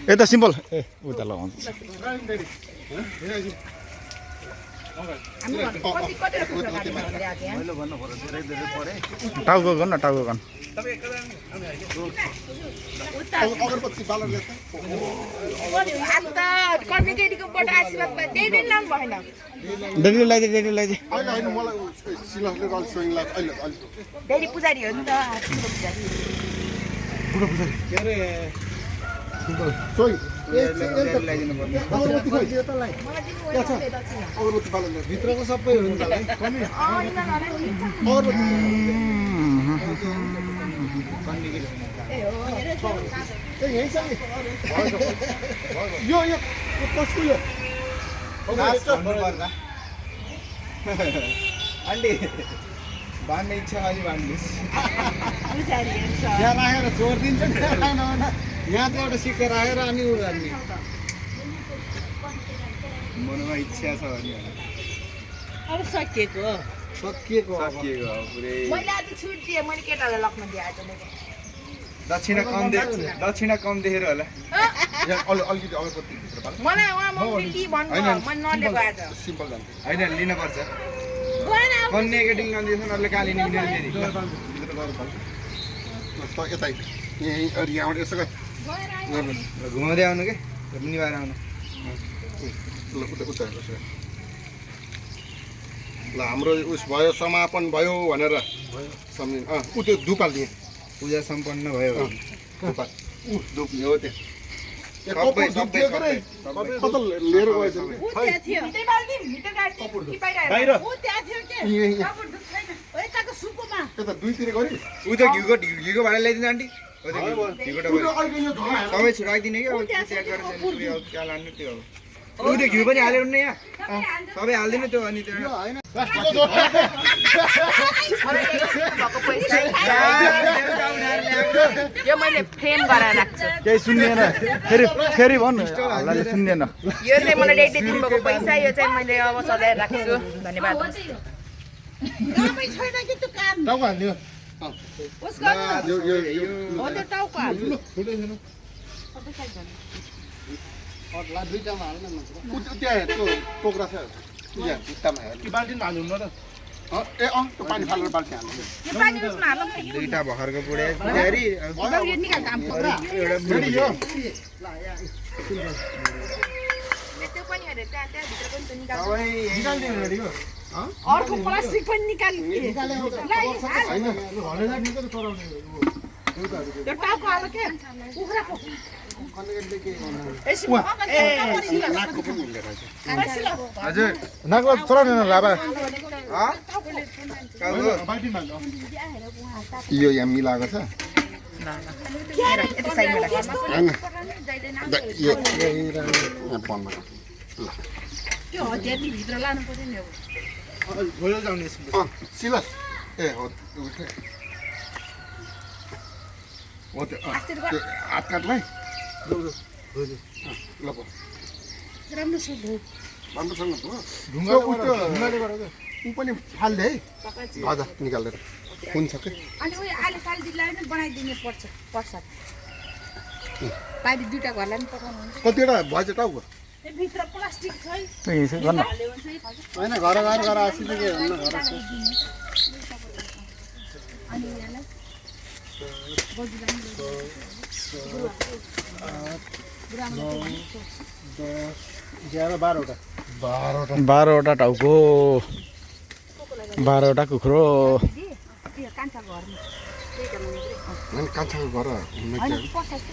Speaker 1: यता सिम्पल ए उता लगाउँछ टाउको गर्नु न टाउको गर्नु
Speaker 2: अगरबत्ती बालरले
Speaker 4: कर्मी केटीकोबाट आशीर्वाद पाए त्यही दिन लाउनु भएन
Speaker 1: डेली लगाइदिए डेली लगाइदिए
Speaker 2: अहिले होइन मलाई सिलसले अलिक सोइङ लाग्छ अहिले अलिक
Speaker 4: डेली पुजारी हो नि त ठुलो पुजारी
Speaker 2: सोइङ
Speaker 3: भित्रको सबै हुन्छ
Speaker 2: यो कसको यो
Speaker 7: आन्टी बाँड्ने इच्छा अलि बाँड्नुहोस्
Speaker 3: यहाँ राखेर छोडिदिन्छ नि यहाँ त एउटा सिक्का राखेर अनि उ गर्ने
Speaker 7: मनमा इच्छा छ भने
Speaker 4: अब सकिएको
Speaker 3: सकिएको अब
Speaker 7: पुरै
Speaker 4: मैले आज छुट दिएँ मैले केटालाई लग्न दिएँ
Speaker 7: दक्षिणा कम देखेर होला
Speaker 2: अलिकति अगरबत्ती भित्र बाल
Speaker 4: मलाई उहाँ मम्मी भन्नु मैले नलिएको आज
Speaker 2: सिम्पल जान्छ
Speaker 7: होइन लिनुपर्छ कन्या केटी नदिएछ नले काली निक्लिएर फेरि
Speaker 2: यतै यहीँ यहाँबाट यसो
Speaker 7: घुमाउँदै आउनु के निभाएर आउनु
Speaker 2: ल उता ल हाम्रो उस भयो समापन भयो भनेर सम्झिनु ऊ त्यो दुपाल दिएँ
Speaker 7: पूजा सम्पन्न भयो
Speaker 2: दुपाल धुप हो त्यो लिएर यता दुईतिर गरी
Speaker 7: ऊ त घिउको भाडा ल्याइदिनु आन्टी सबै छुट्याइदिने कि अब त्याग गरेर क्या लानु त्यो अब ऊ त्यो घिउ पनि हालेर नि यहाँ सबै हालिदिनु त्यो अनि त्यो
Speaker 4: यो मैले फ्रेम गरेर राख्छु
Speaker 1: केही सुन्दैन फेरि फेरि भन्नु हल्लाले सुन्दैन
Speaker 4: यो चाहिँ मलाई डेट दिनुभएको पैसा यो चाहिँ मैले अब सजाएर राख्छु धन्यवाद
Speaker 2: टाउको हाल्दियो
Speaker 3: दुईटामा हाल्न
Speaker 2: त्यहाँ त्यो टोक्रा छ यहाँ भित्तामा हाल्नु बाल्टिनमा हाल्नु न त ए त्यो पानी फालेर बाल्टी हाल्नु
Speaker 7: दुईटा भर्खरको बुढे
Speaker 4: अर्को प्लास्टिक पनि निकाल्ने
Speaker 7: हजुर
Speaker 1: नाकला चलाउने न लाभा
Speaker 2: यो यहाँ मिलाएको छ होइन यहाँ पनमा सिलस ए हो त्यो हात काट्लाई ल राम्रोसँग ऊ पनि फाल्दे है हजुर निकालेर हुन्छ कि
Speaker 6: अनि उयो आलु फालिदिलाई पनि बनाइदिने पर्छ पाइप दुईटा घरलाई पनि पकाउनु हुन्छ
Speaker 2: कतिवटा भएछ टाउको
Speaker 6: भित्र प्लास्टिक छ है
Speaker 1: गर्न
Speaker 3: होइन घर आसिदिएको
Speaker 6: अनि यहाँलाई
Speaker 1: बाह्रवटा टाउको 12वटा कुखुरो
Speaker 6: त्यो कान्छा घरमा
Speaker 2: अनि कान्छाको घर हुन
Speaker 6: होइन
Speaker 2: के
Speaker 6: पचास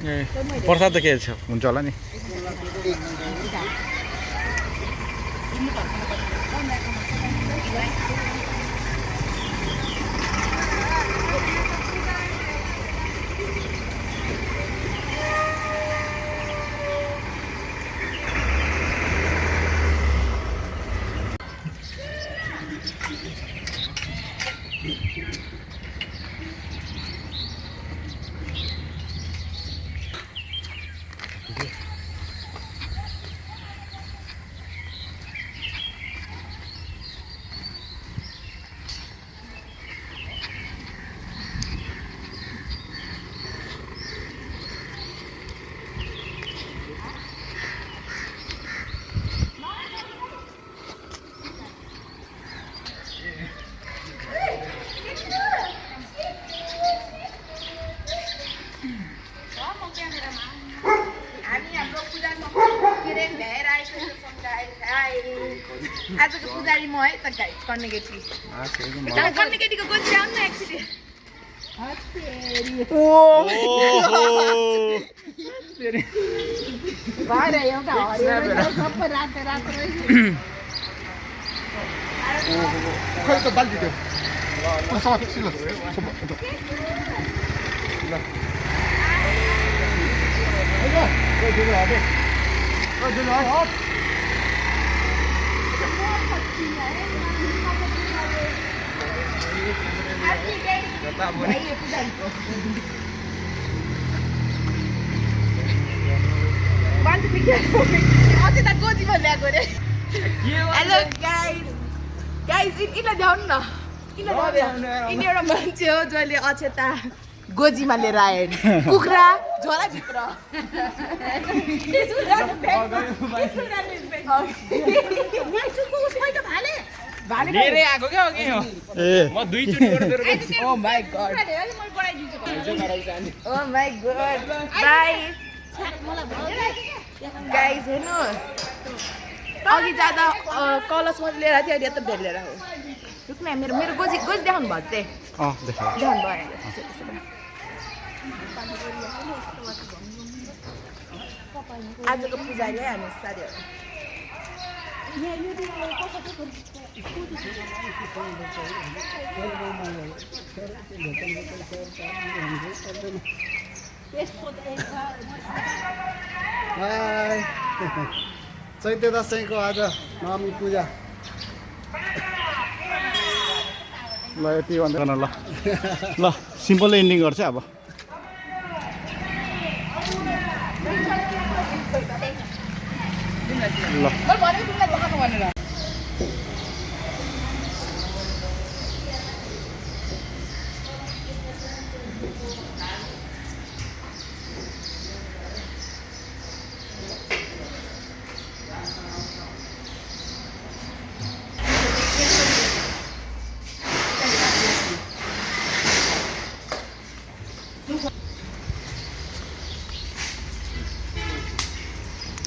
Speaker 1: ए प्रसाद त के छ हुन्छ होला नि
Speaker 4: आजको पुजारी म है त गाइस कन्ने केटी कन्ने केटीको गोजी आउनु न एकचोटि
Speaker 2: खै त बाल्टी त्यो सिलो
Speaker 4: अझै त गोजी भनिरहेको रे हेलो गाइस यिनीलाई देखाउनु न यिनी एउटा मान्छे हो जसले अक्षता गोजीमा लिएर आयो कुखुरा झोलाभित्र
Speaker 7: धेरै आएको क्या अघि म 2 चोटि
Speaker 4: ओ माई गॉड बाई गाइस हेर्नु अघि जाँदा कलश मात्रै लिएर थियो अहिले यत्रो भेट लिएर आयो रुक्न मेरो गोजी देखाउनु भएको चाहिँ देखाउनु भयो आजको पुजारी है हामी साथीहरू
Speaker 3: चैते दसैँको आज नवमी पूजा
Speaker 1: ल यति भन्दैन ल सिम्पल एन्डिङ गर्छ अब ल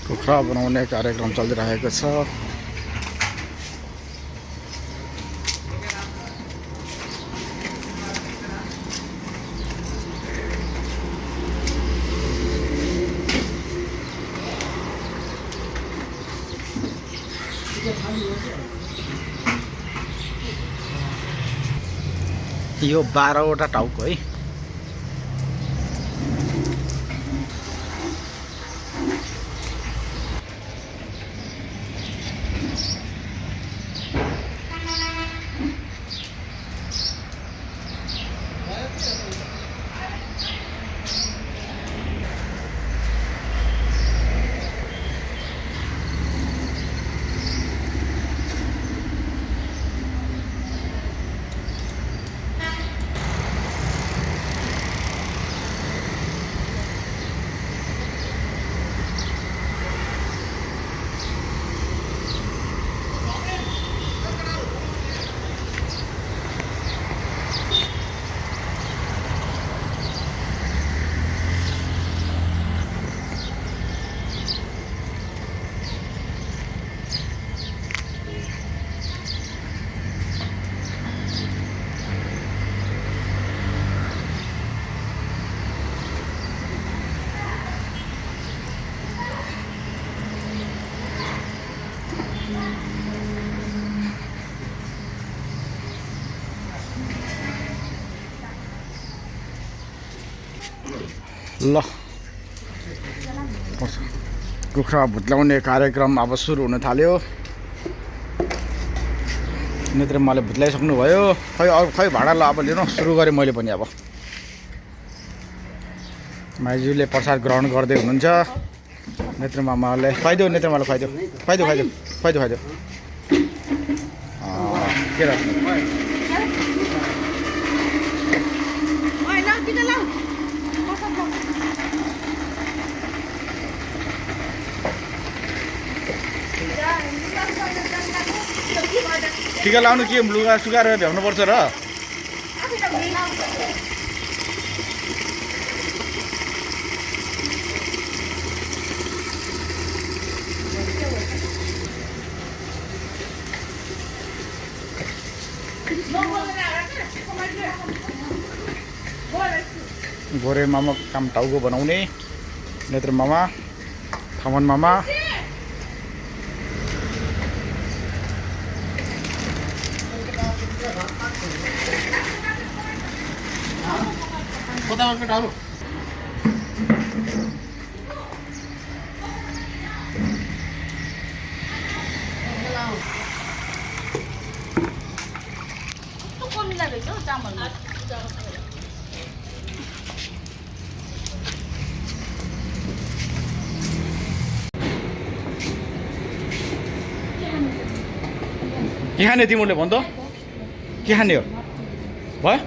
Speaker 1: कुखुरा बनाउने कार्यक्रम चलिरहेको छ यो 12वटा टाउको है ल कुखुरा भुत्लाउने कार्यक्रम अब सुरु हुन थाल्यो। नेत्रमाले भुत्लाइसक्नु भयो। खै भाडा ल अब लिनु सुरु गरेँ मैले पनि। अब माइजूले प्रसाद ग्रहण गर्दै हुनुहुन्छ। नेत्रमामाले खुवाइदेऊ, नेत्रमाले खुवाइदेऊ के राख्नु टिका लाउनु के लुगा सुकाएर भ्याउनुपर्छ र गोरे मामा काम टाउको बनाउने, नेत्र मामा, थमन मामा, के खाने तिमीले भन त के खाने हो भयो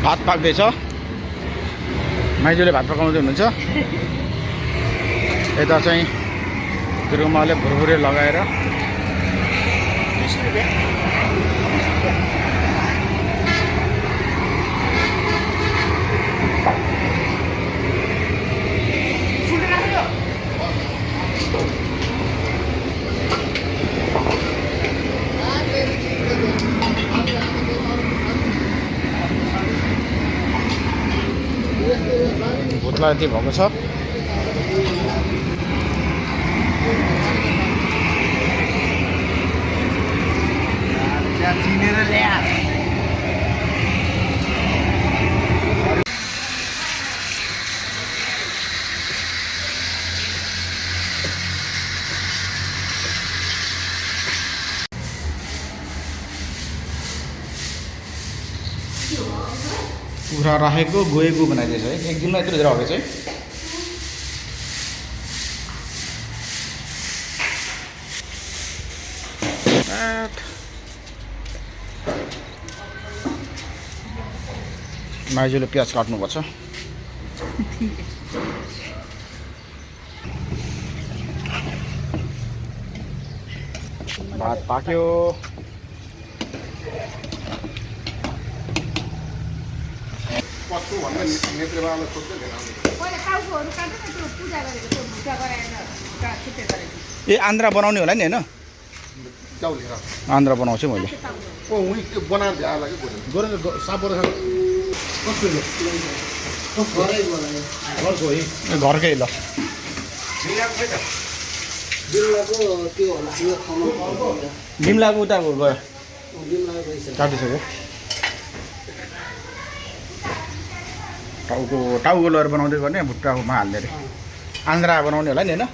Speaker 1: भात पाक्दैछ माइजूले भात पकाउँदै हुनुहुन्छ यता चाहिँ गुरुमाले भुरभुरे लगाएर भुत्ला यति भएको छ कुखुरा राखेको गएको बनाइदिएछ है एक दिनमा यत्रो धेरै हगेछ है माइजूले प्याज काट्नुपर्छ भात पाक्यो ए आन्द्रा बनाउने होला नि होइन आन्द्रा बनाउँछु मैले
Speaker 2: बनाएर ल्याएर लाग्यो गोरे साबोर
Speaker 1: घरकै ल बिमलाको उता गयो काटिसक्यो टाउको लएर बनाउँदै गर्ने भुट्टामा हाल्ने अरे आन्द्रा बनाउने होला नि होइन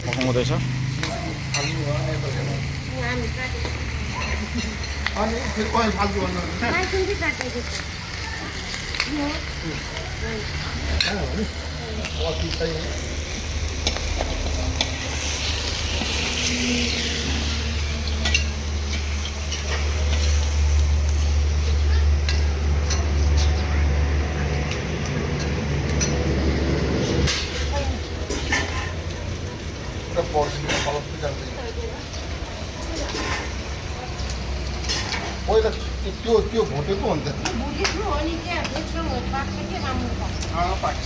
Speaker 1: पकाउँदैछ
Speaker 2: अनि फेरि कहिले फाल्तु भन्नु पर्छ पहिला त्यो भोटे पो हुन्छ पाक्छ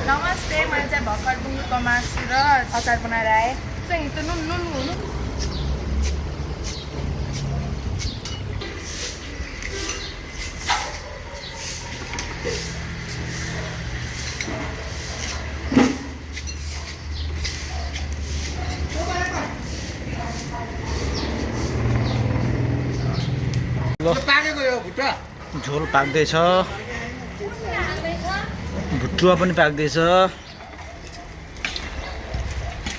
Speaker 4: नमस्ते मैले चाहिँ भर्खर गुन्द्रुकको मासु र अचार बनाएर आएँ चाहिँ त्यो नुन नुन हुनु
Speaker 1: झोल पाक्दैछ भुटुवा पनि पाक्दैछ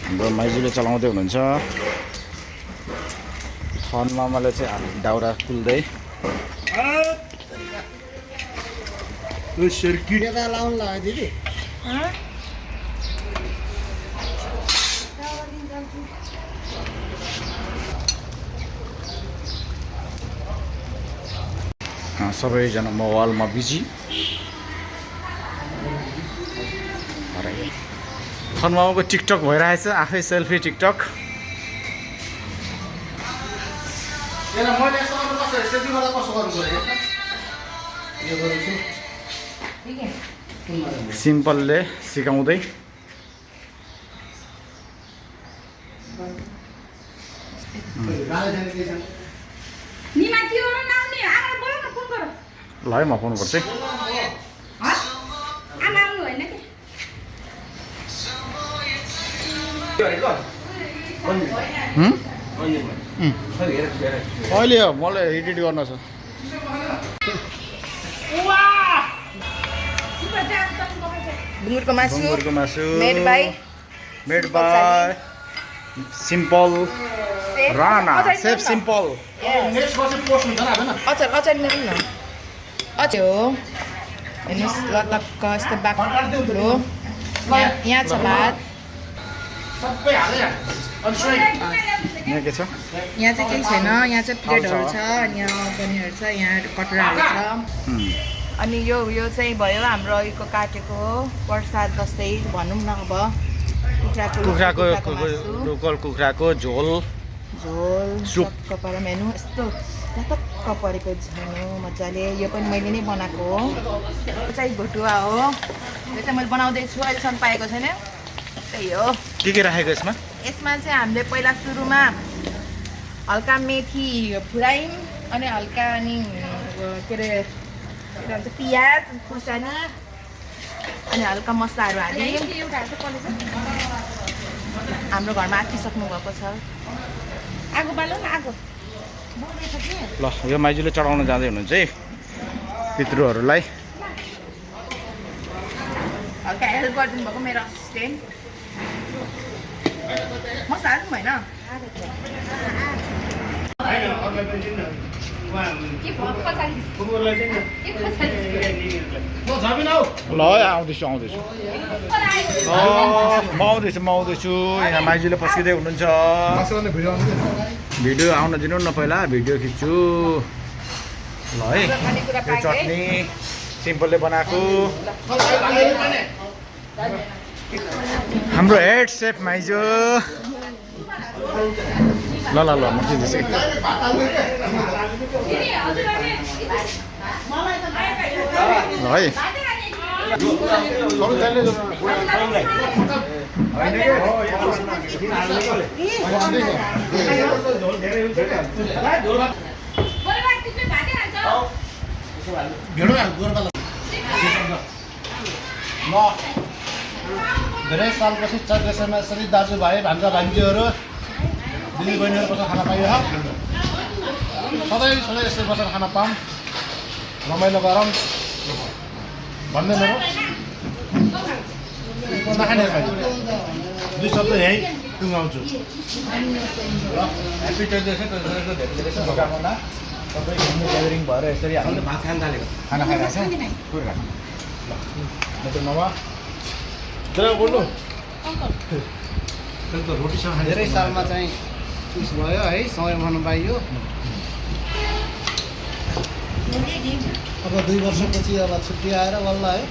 Speaker 1: हाम्रो माइजूले चलाउँदै हुनुहुन्छ थन मामाले चाहिँ दाउरा कुल्दै
Speaker 3: लाउनु लाग्यो दिदी
Speaker 1: सबैजना मोबाइलमा बिजी थनमामाको टिकटक भइरहेछ आफै सेल्फी टिकटक सिम्पलले सिकाउँदै ल है म पाउनुपर्छ अहिले हो मलाई एडिट गर्न छ
Speaker 4: गुन्द्रुकको मासु
Speaker 1: made by simple Rana safe simple
Speaker 4: अचार अचार मिल्नु न अचार हो हेर्नुहोस् लटक्क यस्तो बाक्लो यहाँ छ भात
Speaker 1: यहाँ के छ
Speaker 4: यहाँ चाहिँ केही छैन यहाँ चाहिँ प्लेटहरू छ अनि यहाँ पनिरहरू छ यहाँ कटोराहरू छ अनि यो चाहिँ भयो हाम्रो अघिको काटेको प्रसाद जस्तै भनौँ न अब
Speaker 1: लोकल कुखुराको झोल
Speaker 4: सुप कपालमा हेर्नु यस्तो टक्क परेको झ्यानो मजाले यो पनि मैले नै बनाएको हो यो चाहिँ भुटुवा हो यो चाहिँ मैले बनाउँदैछु अहिलेसम्म पाएको छैन त्यही हो
Speaker 1: के राखेको यसमा
Speaker 4: यसमा चाहिँ हामीले पहिला सुरुमा हल्का मेथी फुरायौँ अनि हल्का अनि के अरे भन्छ पियाज खुर्सानी अनि हल्का मसलाहरू हाल्यौँ हाम्रो घरमा आँटिसक्नु भएको छ आगो बाल्नु न आगो
Speaker 1: ल यो माइजूले चढाउन जाँदै हुनुहुन्छ है पितृहरूलाई
Speaker 4: हल्का हेल्प गरिदिनु भएको मेरो असिस्टेन्ट मसला हाल्नु भएन
Speaker 1: ल आउँदैछु म आउँदैछु यहाँ माइजूले पस्किँदै हुनुहुन्छ भिडियो आउन दिनु न पहिला भिडियो खिच्छु ल है यो चटनी सिम्पलले बनाएको हाम्रो हेड सेफ माइजू ल ल ल म खिच्दैछु ल है
Speaker 3: म धेरै सालपछि 4 दशैँमा यसरी दाजुभाइ भान्जा भान्जीहरू दिदीबहिनीहरू बसेर खाना पाइयो सधैँ यसरी बसेर खाना पाऊँ रमाइलो गरौँ भन्दै मेरो नखाने दुई शब्द यहीँ टुङ्गाउँछु ह्याप्पी 24 शुभकामना
Speaker 1: सबै घुम्ने ग्यादरिङ भएर यसरी हामी
Speaker 5: भात खान थालेको
Speaker 1: खाना खाइरहेको छौँ कुरा म त मामा
Speaker 3: धेरै सालमा चाहिँ उस भयो है समय भन्न पाइयो अब 2 वर्षपछि अब छुट्टी आएर बल्ल है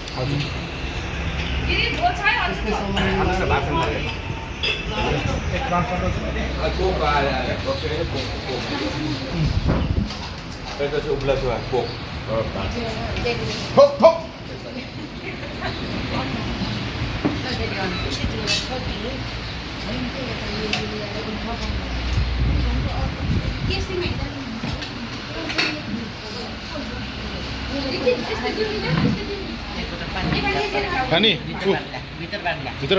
Speaker 3: त्यस्तै समयमा
Speaker 2: ठोक ठोक
Speaker 8: Hani, भित्र